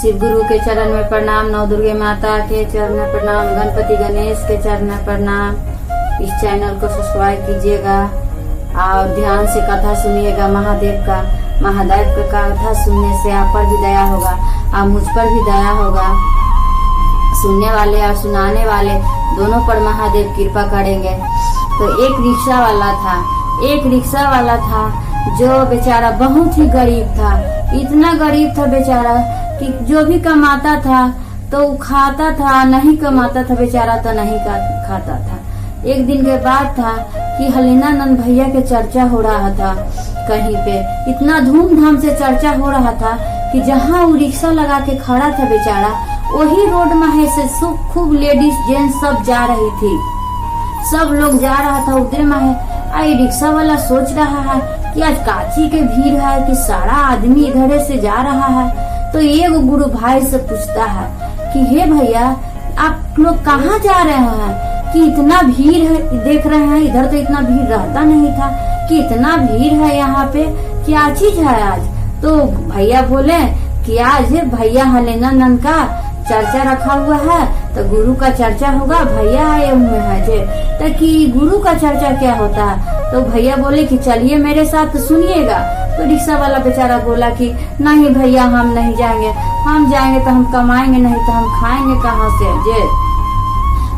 शिव गुरु के चरण में प्रणाम, नव दुर्गे माता के चरण में प्रणाम, गणपति गणेश के चरण में प्रणाम। इस चैनल को सब्सक्राइब कीजिएगा और ध्यान से कथा सुनिएगा। महादेव का कथा सुनने से आप पर भी दया होगा और मुझ पर भी दया होगा। सुनने वाले और सुनाने वाले दोनों पर महादेव कृपा करेंगे। तो एक रिक्शा वाला था जो बेचारा बहुत ही गरीब था। इतना गरीब था बेचारा कि जो भी कमाता था तो खाता था, नहीं कमाता था बेचारा तो नहीं खाता था। एक दिन के बाद था कि हलीनानंद भैया के चर्चा हो रहा था कहीं पे। इतना धूमधाम से चर्चा हो रहा था कि जहाँ वो रिक्शा लगा के खड़ा था बेचारा, वही रोड में से खूब लेडीज जेंट्स सब जा रही थी। सब लोग जा रहा था उधर में। आई रिक्शा वाला सोच रहा है कि आज काची के भीड़ है कि सारा आदमी इधर से जा रहा है। तो एक गुरु भाई से पूछता है कि हे भैया, आप लोग कहाँ जा रहे हैं कि इतना भीड़ है? देख रहे हैं इधर तो इतना भीड़ रहता नहीं था कि इतना भीड़ है यहाँ पे, क्या चीज है आज? तो भैया बोले कि आज भैया हलीनानंद का चर्चा रखा हुआ है तो गुरु का चर्चा होगा, भैया आए हुए हैं जे। तो कि गुरु का चर्चा क्या होता है? तो भैया बोले कि चलिए मेरे साथ सुनिएगा। तो रिक्शा वाला बेचारा बोला कि नहीं भैया, हम नहीं जाएंगे। हम जाएंगे तो हम कमाएंगे नहीं तो हम खाएंगे कहाँ से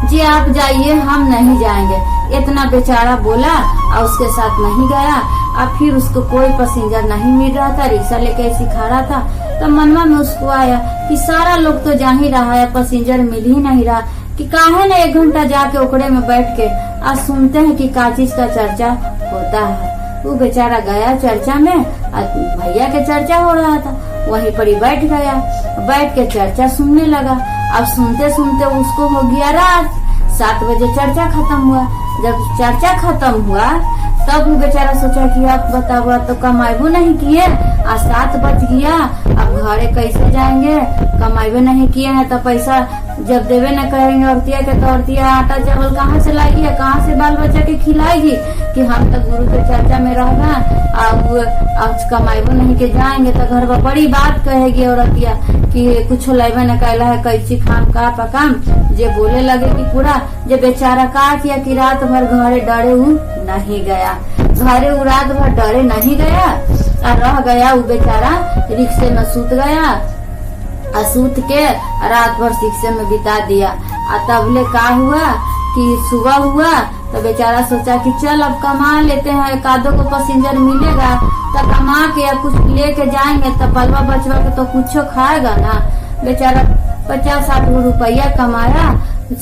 जे आप जाइए, हम नहीं जाएंगे। इतना बेचारा बोला और उसके साथ नहीं गया। अब फिर उसको कोई पैसेंजर नहीं मिल रहा था, रिक्शा लेके ऐसी खड़ा था। तो मनवा में उसको आया कि सारा लोग तो जा ही रहा है, पैसेंजर मिल ही नहीं रहा, कि काहे न 1 घंटा जाके ओकड़े में बैठ के आज सुनते हैं कि का चीज का चर्चा होता है। वो बेचारा गया चर्चा में, भैया के चर्चा हो रहा था, वहीं पर ही बैठ गया। बैठ के चर्चा सुनने लगा। अब सुनते सुनते उसको हो गया रात। 7 बजे चर्चा खत्म हुआ। जब चर्चा खत्म हुआ तब वो बेचारा सोचा कि अब बताओ तो कमाइबो नहीं किए, आज 7 बज गया, अब घरे कैसे जाएंगे? कमाइबो नहीं किए हैं तो पैसा जब देवे न करेंगे औरतिया के तो औरतिया आटा चावल कहाँ से लाएगी, कहाँ से बाल बच्चा के खिलाएगी? कि हम तो गुरु के चर्चा में रहना, अब कमाइबो नहीं के जाएंगे तो घर पर बड़ी बात कहेगी औरतिया कि कुछ लेवे न कैला है, कैसी खाम का पकाम जे बोले लगे कि पूरा। जे बेचारा का किया कि रात भर घरे डरे नहीं गया, घरे रात भर डरे नहीं गया और रह गया। वो बेचारा रिक्शे में सूत गया और सूत के रात भर रिक्शे में बिता दिया। और तबले का हुआ कि सुबह हुआ तो बेचारा सोचा कि चल अब कमा लेते हैं, एक आधो को पैसेंजर मिलेगा तो कमा के या कुछ लेके जाएंगे तो बलवा बचवा के तो कुछ खाएगा ना। बेचारा 50-60 रुपया कमाया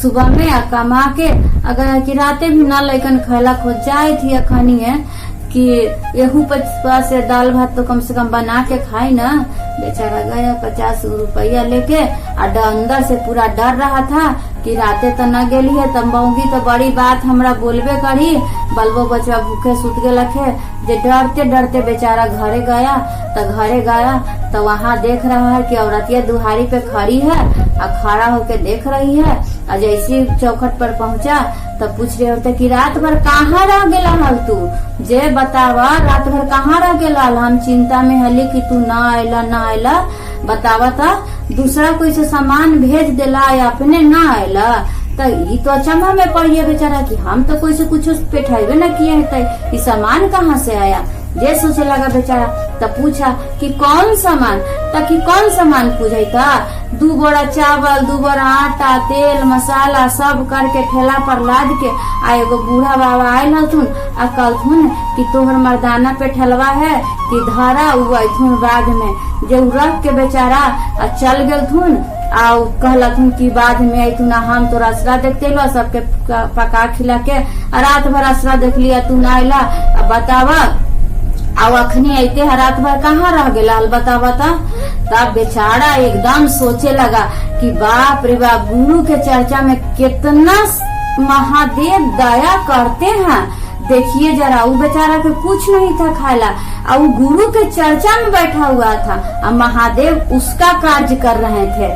सुबह में, कमा के अगर कि राते भी ना लेकिन खैला खोज जाए थी अखनी है कि यहू 50 से दाल भात तो कम से कम बना के खाई ना। बेचारा गया 50 रुपया लेके और अंदर से पूरा डर रहा था कि राते तो न गेली है तब बहुगी तो बड़ी बात हमरा बोलबे करी, बलबो बचवा भूखे सुत के लखे। जे डरते डरते बेचारा घरे गया तो वहाँ देख रहा है कि औरतिया दुहारी पे खड़ी है और खड़ा होके देख रही है। और जैसे चौखट पर पहुंचा तब पूछ रहे होते कि रात भर कहाँ रह गेला हल तू? जे बतावा रात भर कहाँ रह गेला? हम चिंता में हली कि तू ना आयला बतावा था, दूसरा कोई से सामान भेज देला या अपने ना आयला? तो ये तो अचंभा में पड़िए बेचारा कि हम तो कोई से कुछ पेठाइबे न किए है, ये सामान कहाँ से आया? जे सोचे लगा बेचारा। तब पूछा कि कौन सामान? ताकि कौन सामान पूछे था? 2 बोरा चावल, 2 बोरा आटा, तेल मसाला सब करके ठेला पर लाद के आ एगो बूढ़ा बाबा आयल हथुन आ कहथुन कि तोहर मर्दाना पे ठलवा है कि धरा उथुन बाद में। जे रख के बेचारा चल गलथुन आ कहलथुन कि बाद में अथुन हम तो आसरा देखते लो सबके पका खिला के रात भर आसरा देख लिया, तू ना आयला बतावा अब अखनी आते है रात भर कहाँ रह गया बतावा? तब बेचारा एकदम सोचे लगा कि बाप रे बाप, गुरु के चर्चा में कितना महादेव दया करते हैं। देखिए जरा, वो बेचारा के कुछ नहीं था खाला और वो गुरु के चर्चा में बैठा हुआ था और महादेव उसका कार्य कर रहे थे।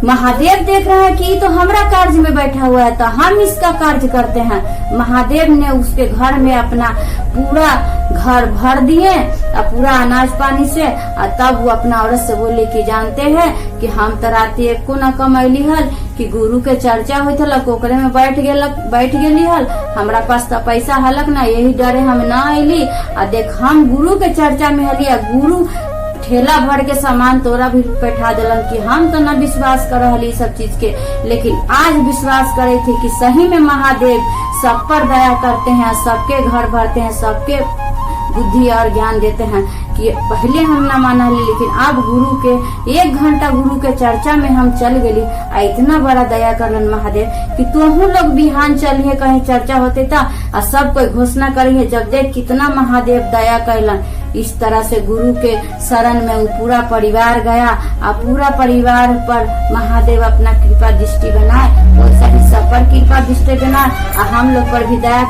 महादेव देख रहे हैं कि तो हमरा कार्य में बैठा हुआ है तो हम इसका कार्य करते हैं। महादेव ने उसके घर में अपना पूरा घर भर दिए और पूरा अनाज पानी से, और तब वो अपना औरत से बोले कि जानते हैं कि हम तो राती एक को न कमैली हल कि गुरु के चर्चा हुई थल, ओकरे में बैठ गेली हल, हमरा पास तो पैसा हलक ना, यही डरे हम न अली। आ देख हम गुरु के चर्चा में हली, गुरु ठेला भर के सामान तोरा भी बैठा दिलन कि हम तो न विश्वास कर रही सब चीज के, लेकिन आज विश्वास करे थे कि सही में महादेव सब पर दया करते हैं, सबके घर भरते हैं, सबके बुद्धि और ज्ञान देते हैं। कि पहले हम न माना लेकिन अब गुरु के 1 घंटा गुरु के चर्चा में हम चल गली, इतना बड़ा दया करलन महादेव कि तुहू लोग बिहान चलिए कहीं चर्चा होते था और सब कोई घोषणा करिए, जब देख कितना महादेव दया कैलन। इस तरह से गुरु के शरण में वो पूरा परिवार गया और पूरा परिवार पर महादेव अपना कृपा दृष्टि बनाए, वैसा ही सब पर कृपा दृष्टि बनाए और हम लोग पर भी दया